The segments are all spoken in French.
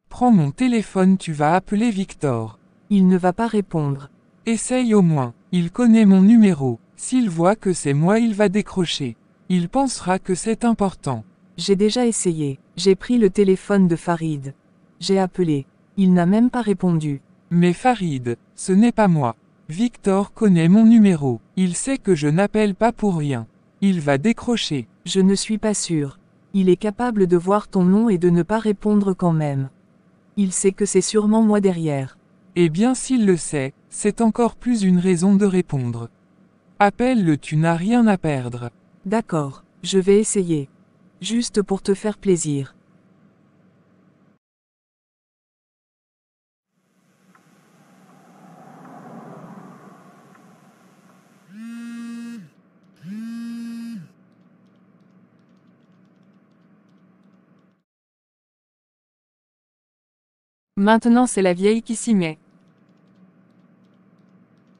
Prends mon téléphone, tu vas appeler Victor. Il ne va pas répondre. Essaye au moins, il connaît mon numéro. S'il voit que c'est moi, il va décrocher. Il pensera que c'est important. J'ai déjà essayé. J'ai pris le téléphone de Farid. J'ai appelé. Il n'a même pas répondu. Mais Farid, ce n'est pas moi. Victor connaît mon numéro. Il sait que je n'appelle pas pour rien. Il va décrocher. Je ne suis pas sûr. Il est capable de voir ton nom et de ne pas répondre quand même. Il sait que c'est sûrement moi derrière. Eh bien s'il le sait, c'est encore plus une raison de répondre. Appelle-le, tu n'as rien à perdre. D'accord, je vais essayer. Juste pour te faire plaisir. Maintenant c'est la vieille qui s'y met.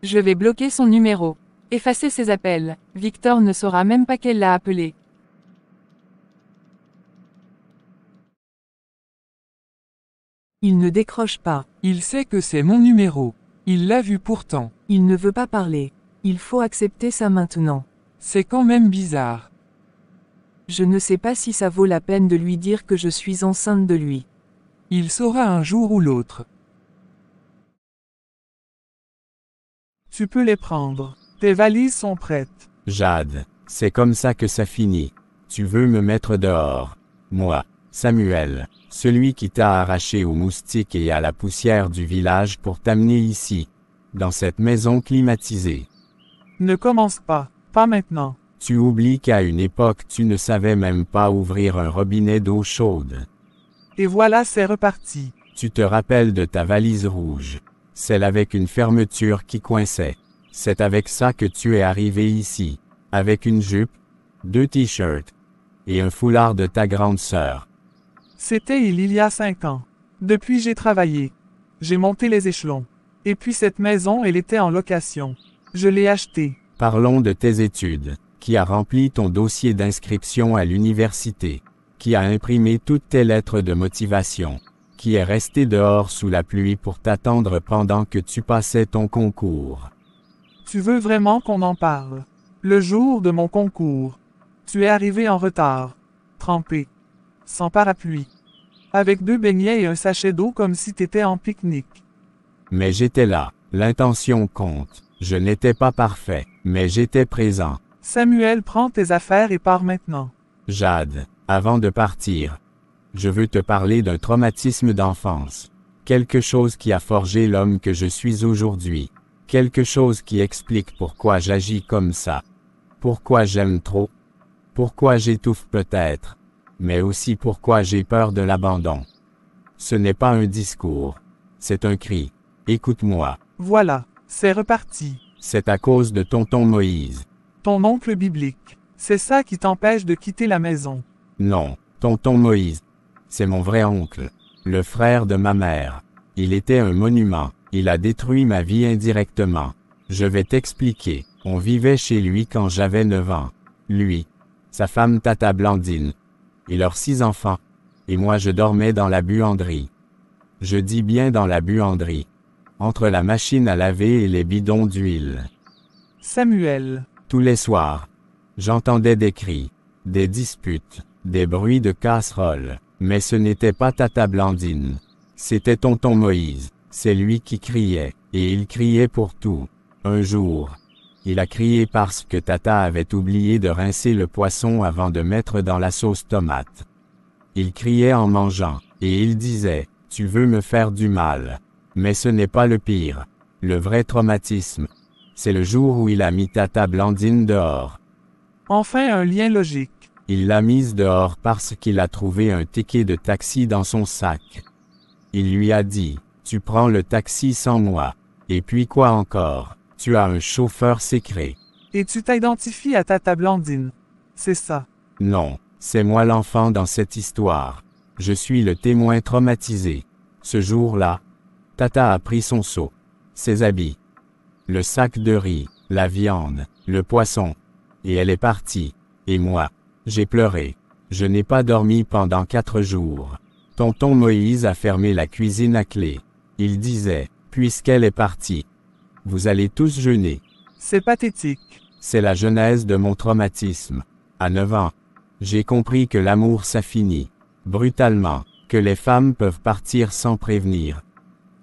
Je vais bloquer son numéro. Effacer ses appels. Victor ne saura même pas qu'elle l'a appelé. Il ne décroche pas. Il sait que c'est mon numéro. Il l'a vu pourtant. Il ne veut pas parler. Il faut accepter ça maintenant. C'est quand même bizarre. Je ne sais pas si ça vaut la peine de lui dire que je suis enceinte de lui. Il saura un jour ou l'autre. Tu peux les prendre. Tes valises sont prêtes. Jade, c'est comme ça que ça finit. Tu veux me mettre dehors. Moi, Samuel, celui qui t'a arraché aux moustiques et à la poussière du village pour t'amener ici, dans cette maison climatisée. Ne commence pas. Pas maintenant. Tu oublies qu'à une époque tu ne savais même pas ouvrir un robinet d'eau chaude. Et voilà, c'est reparti. Tu te rappelles de ta valise rouge. Celle avec une fermeture qui coinçait. C'est avec ça que tu es arrivé ici. Avec une jupe, 2 t-shirts et un foulard de ta grande sœur. C'était il y a 5 ans. Depuis j'ai travaillé. J'ai monté les échelons. Et puis cette maison, elle était en location. Je l'ai achetée. Parlons de tes études. Qui a rempli ton dossier d'inscription à l'université? Qui a imprimé toutes tes lettres de motivation? Qui est resté dehors sous la pluie pour t'attendre pendant que tu passais ton concours? Tu veux vraiment qu'on en parle? Le jour de mon concours. Tu es arrivé en retard. Trempé. Sans parapluie. Avec 2 beignets et un sachet d'eau comme si t'étais en pique-nique. Mais j'étais là. L'intention compte. Je n'étais pas parfait, mais j'étais présent. Samuel, prends tes affaires et pars maintenant. Jade, avant de partir, je veux te parler d'un traumatisme d'enfance. Quelque chose qui a forgé l'homme que je suis aujourd'hui. Quelque chose qui explique pourquoi j'agis comme ça. Pourquoi j'aime trop. Pourquoi j'étouffe peut-être. Mais aussi pourquoi j'ai peur de l'abandon. Ce n'est pas un discours. C'est un cri. Écoute-moi. Voilà, c'est reparti. C'est à cause de tonton Moïse. Ton oncle biblique. C'est ça qui t'empêche de quitter la maison. Non, tonton Moïse. C'est mon vrai oncle. Le frère de ma mère. Il était un monument. Il a détruit ma vie indirectement. Je vais t'expliquer. On vivait chez lui quand j'avais 9 ans. Lui, sa femme Tata Blandine, et leurs 6 enfants. Et moi je dormais dans la buanderie. Je dis bien dans la buanderie. Entre la machine à laver et les bidons d'huile. Samuel. Tous les soirs, j'entendais des cris, des disputes, des bruits de casseroles. Mais ce n'était pas Tata Blandine. C'était tonton Moïse. C'est lui qui criait, et il criait pour tout. Un jour, il a crié parce que Tata avait oublié de rincer le poisson avant de mettre dans la sauce tomate. Il criait en mangeant, et il disait, « Tu veux me faire du mal. » Mais ce n'est pas le pire. Le vrai traumatisme, c'est le jour où il a mis Tata Blandine dehors. Enfin un lien logique. Il l'a mise dehors parce qu'il a trouvé un ticket de taxi dans son sac. Il lui a dit, « Tu prends le taxi sans moi. » Et puis quoi encore? Tu as un chauffeur secret. Et tu t'identifies à Tata Blandine. C'est ça. Non, c'est moi l'enfant dans cette histoire. Je suis le témoin traumatisé. Ce jour-là, Tata a pris son seau, ses habits, le sac de riz, la viande, le poisson, et elle est partie. Et moi, j'ai pleuré. Je n'ai pas dormi pendant 4 jours. Tonton Moïse a fermé la cuisine à clé. Il disait, puisqu'elle est partie, vous allez tous jeûner. C'est pathétique. C'est la genèse de mon traumatisme. À 9 ans, j'ai compris que l'amour ça finit, brutalement, que les femmes peuvent partir sans prévenir,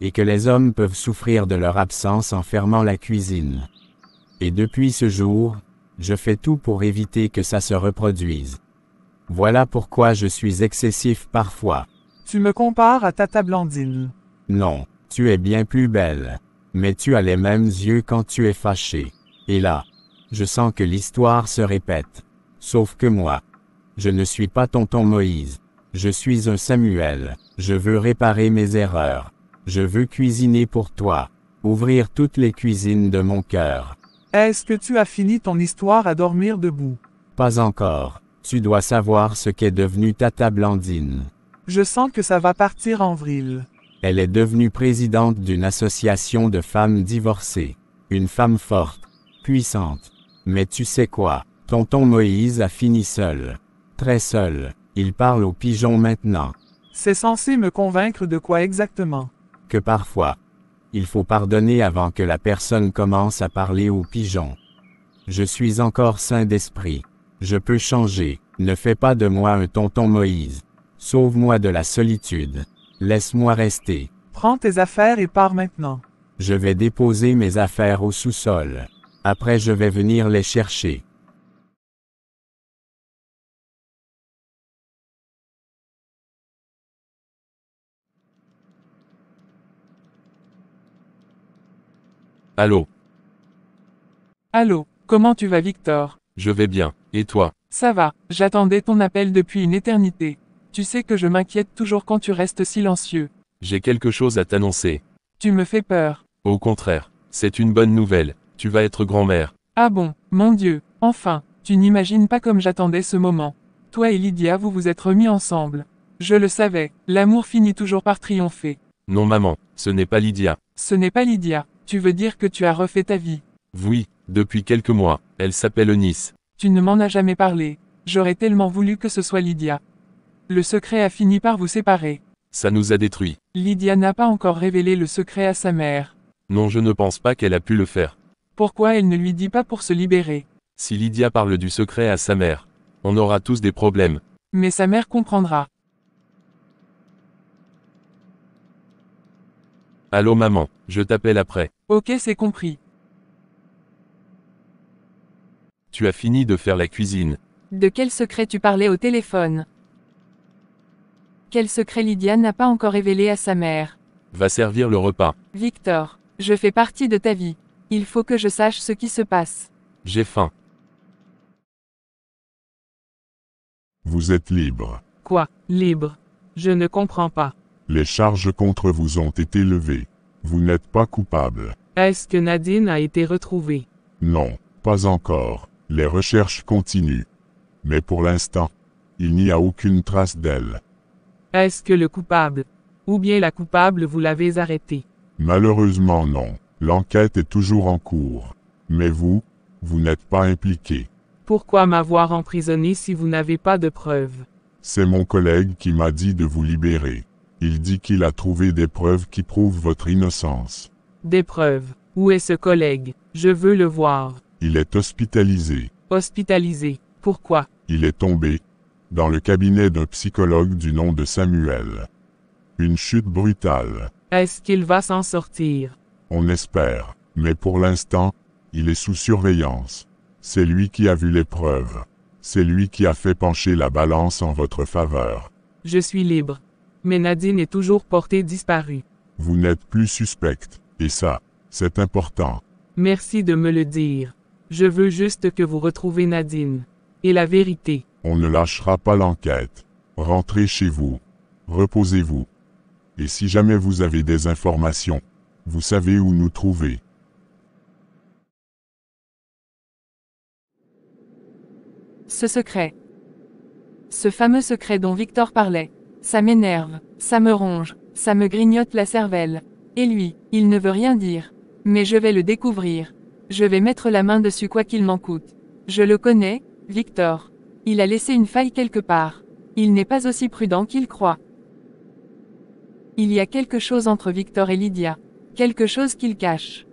et que les hommes peuvent souffrir de leur absence en fermant la cuisine. Et depuis ce jour, je fais tout pour éviter que ça se reproduise. Voilà pourquoi je suis excessif parfois. Tu me compares à Tata Blandine. Non, tu es bien plus belle. Mais tu as les mêmes yeux quand tu es fâché. Et là, je sens que l'histoire se répète. Sauf que moi, je ne suis pas tonton Moïse. Je suis un Samuel. Je veux réparer mes erreurs. Je veux cuisiner pour toi. Ouvrir toutes les cuisines de mon cœur. Est-ce que tu as fini ton histoire à dormir debout? Pas encore. Tu dois savoir ce qu'est devenue Tata Blandine. Je sens que ça va partir en vrille. Elle est devenue présidente d'une association de femmes divorcées. Une femme forte, puissante. Mais tu sais quoi? Tonton Moïse a fini seul. Très seul. Il parle aux pigeons maintenant. C'est censé me convaincre de quoi exactement? Que parfois, il faut pardonner avant que la personne commence à parler aux pigeons. Je suis encore sain d'esprit. Je peux changer. Ne fais pas de moi un tonton Moïse. Sauve-moi de la solitude. Laisse-moi rester. Prends tes affaires et pars maintenant. Je vais déposer mes affaires au sous-sol. Après je vais venir les chercher. Allô, Allô, comment tu vas Victor? je vais bien, et toi? Ça va, j'attendais ton appel depuis une éternité. Tu sais que je m'inquiète toujours quand tu restes silencieux. J'ai quelque chose à t'annoncer. Tu me fais peur. Au contraire, c'est une bonne nouvelle, tu vas être grand-mère. Ah bon, mon Dieu, enfin, tu n'imagines pas comme j'attendais ce moment. Toi et Lydia vous vous êtes remis ensemble. Je le savais, l'amour finit toujours par triompher. Non maman, ce n'est pas Lydia. Ce n'est pas Lydia, tu veux dire que tu as refait ta vie. Oui, depuis quelques mois, elle s'appelle Eunice. Tu ne m'en as jamais parlé. J'aurais tellement voulu que ce soit Lydia. Le secret a fini par vous séparer. Ça nous a détruits. Lydia n'a pas encore révélé le secret à sa mère. Non, je ne pense pas qu'elle a pu le faire. Pourquoi elle ne lui dit pas pour se libérer? Si Lydia parle du secret à sa mère, on aura tous des problèmes. Mais sa mère comprendra. Allô maman, je t'appelle après. Ok, c'est compris. Tu as fini de faire la cuisine. De quel secret tu parlais au téléphone? Quel secret Lydia n'a pas encore révélé à sa mère? Va servir le repas. Victor, je fais partie de ta vie. Il faut que je sache ce qui se passe. J'ai faim. Vous êtes libre. Quoi, libre? Je ne comprends pas. Les charges contre vous ont été levées. Vous n'êtes pas coupable. Est-ce que Nadine a été retrouvée? Non, pas encore. Les recherches continuent. Mais pour l'instant, il n'y a aucune trace d'elle. Est-ce que le coupable, ou bien la coupable vous l'avez arrêté? Malheureusement non. L'enquête est toujours en cours. Mais vous n'êtes pas impliqué. Pourquoi m'avoir emprisonné si vous n'avez pas de preuves? C'est mon collègue qui m'a dit de vous libérer. Il dit qu'il a trouvé des preuves qui prouvent votre innocence. Des preuves. Où est ce collègue? Je veux le voir. Il est hospitalisé. Hospitalisé. Pourquoi? Il est tombé dans le cabinet d'un psychologue du nom de Samuel. Une chute brutale. Est-ce qu'il va s'en sortir? On espère, mais pour l'instant, il est sous surveillance. C'est lui qui a vu les preuves. C'est lui qui a fait pencher la balance en votre faveur. Je suis libre. Mais Nadine est toujours portée disparue. Vous n'êtes plus suspecte, et ça, c'est important. Merci de me le dire. Je veux juste que vous retrouviez Nadine. Et la vérité. On ne lâchera pas l'enquête. Rentrez chez vous. Reposez-vous. Et si jamais vous avez des informations, vous savez où nous trouver. Ce secret. Ce fameux secret dont Victor parlait. Ça m'énerve, ça me ronge, ça me grignote la cervelle. Et lui, il ne veut rien dire. Mais je vais le découvrir. Je vais mettre la main dessus quoi qu'il m'en coûte. Je le connais, Victor. Il a laissé une faille quelque part. Il n'est pas aussi prudent qu'il croit. Il y a quelque chose entre Victor et Lydia. Quelque chose qu'il cache.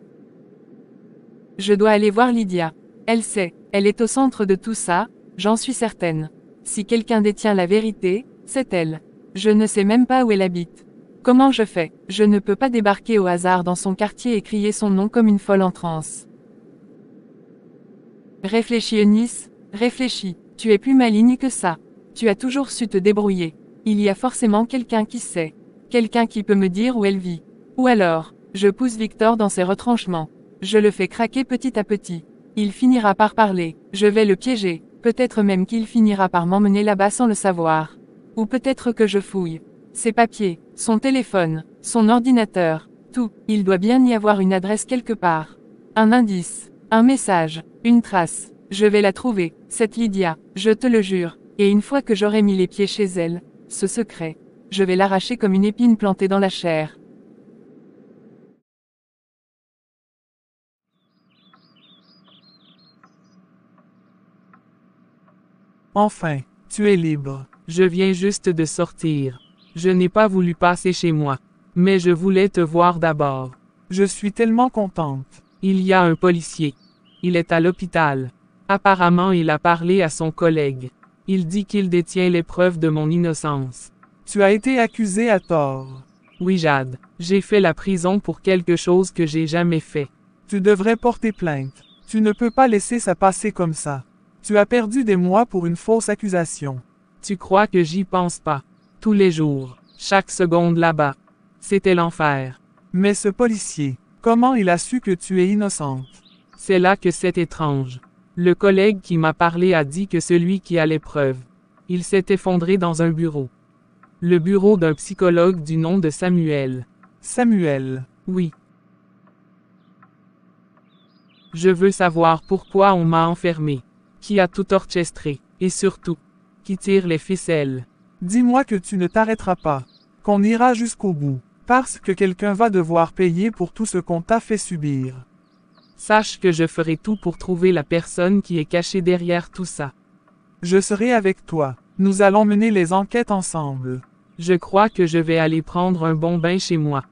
Je dois aller voir Lydia. Elle sait, elle est au centre de tout ça, j'en suis certaine. Si quelqu'un détient la vérité, c'est elle. Je ne sais même pas où elle habite. Comment je fais? Je ne peux pas débarquer au hasard dans son quartier et crier son nom comme une folle en transe. Réfléchis Eunice, réfléchis, tu es plus maligne que ça. Tu as toujours su te débrouiller. Il y a forcément quelqu'un qui sait. Quelqu'un qui peut me dire où elle vit. Ou alors, je pousse Victor dans ses retranchements. Je le fais craquer petit à petit. Il finira par parler, je vais le piéger, peut-être même qu'il finira par m'emmener là-bas sans le savoir. Ou peut-être que je fouille. Ses papiers, son téléphone, son ordinateur, tout, il doit bien y avoir une adresse quelque part. Un indice, un message, une trace. Je vais la trouver, cette Lydia, je te le jure, et une fois que j'aurai mis les pieds chez elle, ce secret, je vais l'arracher comme une épine plantée dans la chair. Enfin, tu es libre. Je viens juste de sortir. Je n'ai pas voulu passer chez moi. Mais je voulais te voir d'abord. Je suis tellement contente. Il y a un policier. Il est à l'hôpital. Apparemment il a parlé à son collègue. Il dit qu'il détient les preuves de mon innocence. Tu as été accusé à tort. Oui Jade, j'ai fait la prison pour quelque chose que j'ai jamais fait. Tu devrais porter plainte. Tu ne peux pas laisser ça passer comme ça. Tu as perdu des mois pour une fausse accusation. Tu crois que j'y pense pas? Tous les jours, chaque seconde là-bas. C'était l'enfer. Mais ce policier, comment il a su que tu es innocente? C'est là que c'est étrange. Le collègue qui m'a parlé a dit que celui qui a les preuves. Il s'est effondré dans un bureau. Le bureau d'un psychologue du nom de Samuel. Samuel. Oui. Je veux savoir pourquoi on m'a enfermé. Qui a tout orchestré, et surtout, qui tire les ficelles. Dis-moi que tu ne t'arrêteras pas, qu'on ira jusqu'au bout, parce que quelqu'un va devoir payer pour tout ce qu'on t'a fait subir. Sache que je ferai tout pour trouver la personne qui est cachée derrière tout ça. Je serai avec toi. Nous allons mener les enquêtes ensemble. Je crois que je vais aller prendre un bon bain chez moi.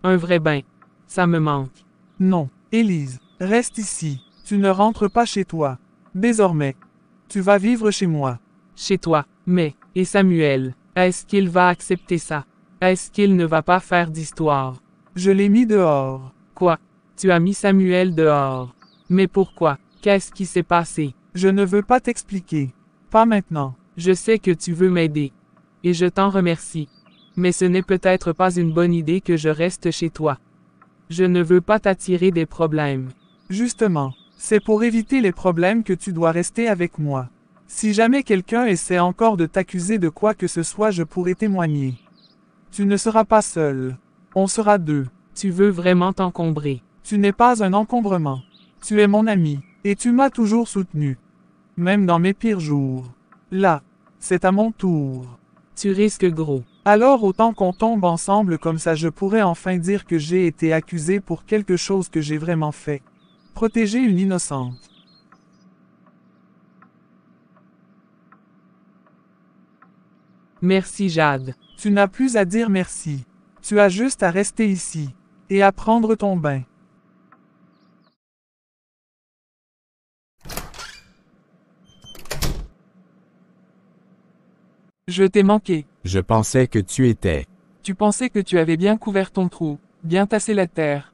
Un vrai bain. Ça me manque. Non, Élise, reste ici. Tu ne rentres pas chez toi. Désormais, tu vas vivre chez moi. Chez toi, mais, et Samuel, est-ce qu'il va accepter ça? Est-ce qu'il ne va pas faire d'histoire? Je l'ai mis dehors. Quoi? Tu as mis Samuel dehors. Mais pourquoi? Qu'est-ce qui s'est passé? Je ne veux pas t'expliquer. Pas maintenant. Je sais que tu veux m'aider. Et je t'en remercie. Mais ce n'est peut-être pas une bonne idée que je reste chez toi. Je ne veux pas t'attirer des problèmes. Justement, c'est pour éviter les problèmes que tu dois rester avec moi. Si jamais quelqu'un essaie encore de t'accuser de quoi que ce soit, je pourrai témoigner. Tu ne seras pas seul. On sera deux. Tu veux vraiment t'encombrer. Tu n'es pas un encombrement. Tu es mon ami, et tu m'as toujours soutenu. Même dans mes pires jours. Là, c'est à mon tour. Tu risques gros. Alors autant qu'on tombe ensemble comme ça je pourrais enfin dire que j'ai été accusé pour quelque chose que j'ai vraiment fait. Protéger une innocente. Merci Jade. Tu n'as plus à dire merci. Tu as juste à rester ici. Et à prendre ton bain. Je t'ai manqué. Je pensais que tu étais. Tu pensais que tu avais bien couvert ton trou, bien tassé la terre.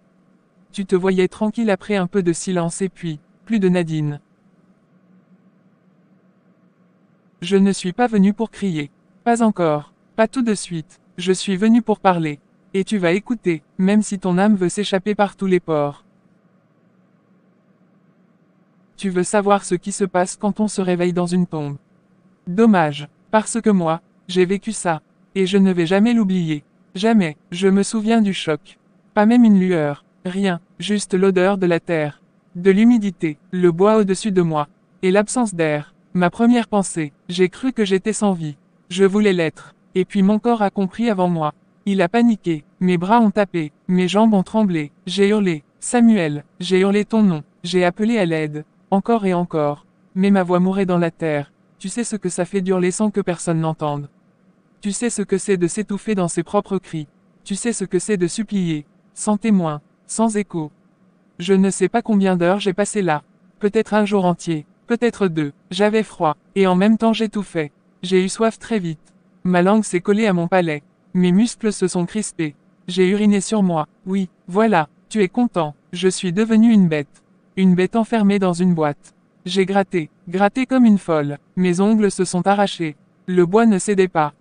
Tu te voyais tranquille après un peu de silence et puis, plus de Nadine. Je ne suis pas venu pour crier. Pas encore, pas tout de suite. Je suis venu pour parler. Et tu vas écouter, même si ton âme veut s'échapper par tous les pores. Tu veux savoir ce qui se passe quand on se réveille dans une tombe. Dommage, parce que moi, j'ai vécu ça. Et je ne vais jamais l'oublier. Jamais, je me souviens du choc. Pas même une lueur, rien, juste l'odeur de la terre. De l'humidité, le bois au-dessus de moi. Et l'absence d'air. Ma première pensée, j'ai cru que j'étais sans vie. Je voulais l'être. Et puis mon corps a compris avant moi. Il a paniqué, mes bras ont tapé, mes jambes ont tremblé, j'ai hurlé, Samuel, j'ai hurlé ton nom, j'ai appelé à l'aide, encore et encore. Mais ma voix mourait dans la terre. Tu sais ce que ça fait d'hurler sans que personne n'entende. Tu sais ce que c'est de s'étouffer dans ses propres cris. Tu sais ce que c'est de supplier, sans témoin, sans écho. Je ne sais pas combien d'heures j'ai passé là. Peut-être un jour entier, peut-être 2. J'avais froid, et en même temps j'étouffais. J'ai eu soif très vite. Ma langue s'est collée à mon palais. Mes muscles se sont crispés. J'ai uriné sur moi. Oui, voilà, tu es content. Je suis devenue une bête. Une bête enfermée dans une boîte. J'ai gratté, gratté comme une folle. Mes ongles se sont arrachés. Le bois ne cédait pas.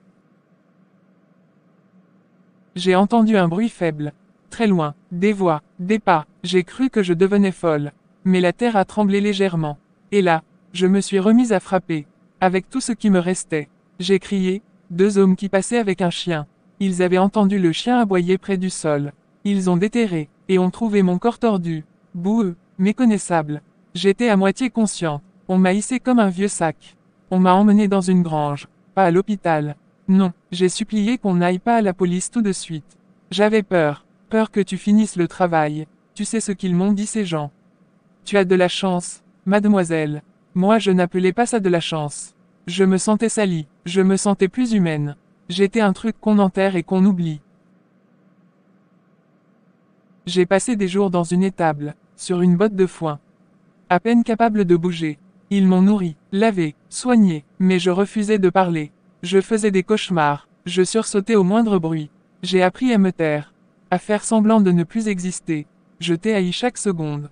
J'ai entendu un bruit faible. Très loin, des voix, des pas. J'ai cru que je devenais folle. Mais la terre a tremblé légèrement. Et là, je me suis remise à frapper. Avec tout ce qui me restait. J'ai crié. 2 hommes qui passaient avec un chien. Ils avaient entendu le chien aboyer près du sol. Ils ont déterré, et ont trouvé mon corps tordu, boueux, méconnaissable. J'étais à moitié conscient. On m'a hissé comme un vieux sac. On m'a emmené dans une grange, pas à l'hôpital. Non, j'ai supplié qu'on n'aille pas à la police tout de suite. J'avais peur, peur que tu finisses le travail. Tu sais ce qu'ils m'ont dit ces gens. Tu as de la chance, mademoiselle. Moi je n'appelais pas ça de la chance. Je me sentais salie, je me sentais plus humaine. J'étais un truc qu'on enterre et qu'on oublie. J'ai passé des jours dans une étable, sur une botte de foin. À peine capable de bouger. Ils m'ont nourri, lavé, soigné, mais je refusais de parler. Je faisais des cauchemars, je sursautais au moindre bruit. J'ai appris à me taire, à faire semblant de ne plus exister. Je t'ai haï chaque seconde.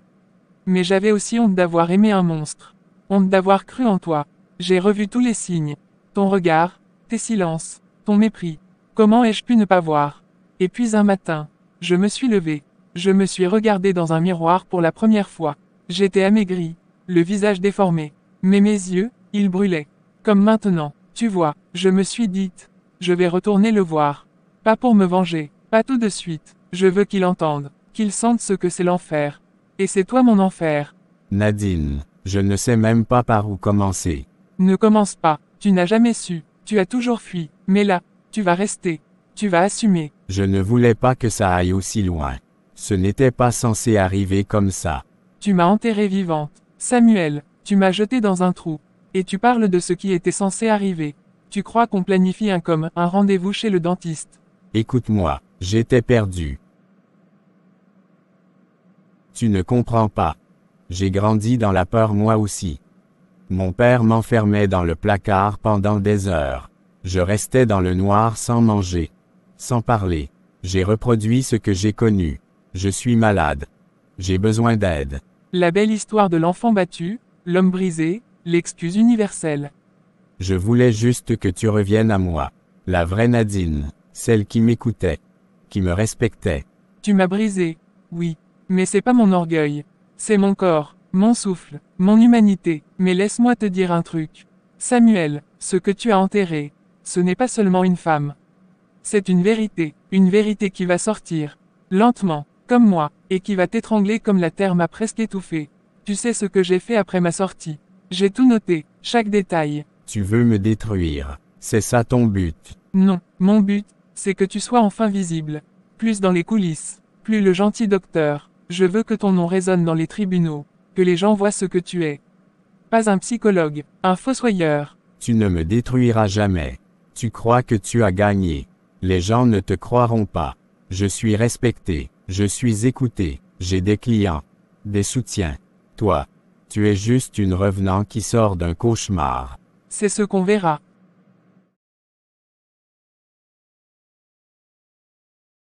Mais j'avais aussi honte d'avoir aimé un monstre. Honte d'avoir cru en toi. J'ai revu tous les signes. Ton regard, tes silences, ton mépris. Comment ai-je pu ne pas voir? Et puis un matin, je me suis levé. Je me suis regardé dans un miroir pour la première fois. J'étais amaigri, le visage déformé. Mais mes yeux, ils brûlaient. Comme maintenant, tu vois, je me suis dite, je vais retourner le voir. Pas pour me venger, pas tout de suite. Je veux qu'il entende, qu'il sente ce que c'est l'enfer. Et c'est toi mon enfer. Nadine, je ne sais même pas par où commencer. Ne commence pas, tu n'as jamais su, tu as toujours fui, mais là, tu vas rester, tu vas assumer. Je ne voulais pas que ça aille aussi loin. Ce n'était pas censé arriver comme ça. Tu m'as enterrée vivante. Samuel, tu m'as jeté dans un trou. Et tu parles de ce qui était censé arriver. Tu crois qu'on planifie un rendez-vous chez le dentiste. Écoute-moi, j'étais perdu. Tu ne comprends pas. J'ai grandi dans la peur moi aussi. Mon père m'enfermait dans le placard pendant des heures. Je restais dans le noir sans manger, sans parler. J'ai reproduit ce que j'ai connu. Je suis malade. J'ai besoin d'aide. La belle histoire de l'enfant battu, l'homme brisé, l'excuse universelle. Je voulais juste que tu reviennes à moi. La vraie Nadine, celle qui m'écoutait, qui me respectait. Tu m'as brisé, oui, mais c'est pas mon orgueil. C'est mon corps, mon souffle, mon humanité. Mais laisse-moi te dire un truc. Samuel, ce que tu as enterré, ce n'est pas seulement une femme. C'est une vérité qui va sortir, lentement, comme moi, et qui va t'étrangler comme la terre m'a presque étouffé. Tu sais ce que j'ai fait après ma sortie. J'ai tout noté, chaque détail. Tu veux me détruire. C'est ça ton but. Non, mon but, c'est que tu sois enfin visible. Plus dans les coulisses, plus le gentil docteur. Je veux que ton nom résonne dans les tribunaux, que les gens voient ce que tu es. Pas un psychologue, un fossoyeur. Tu ne me détruiras jamais. Tu crois que tu as gagné. Les gens ne te croiront pas. Je suis respecté, je suis écouté, j'ai des clients, des soutiens. Toi, tu es juste une revenant qui sort d'un cauchemar. C'est ce qu'on verra.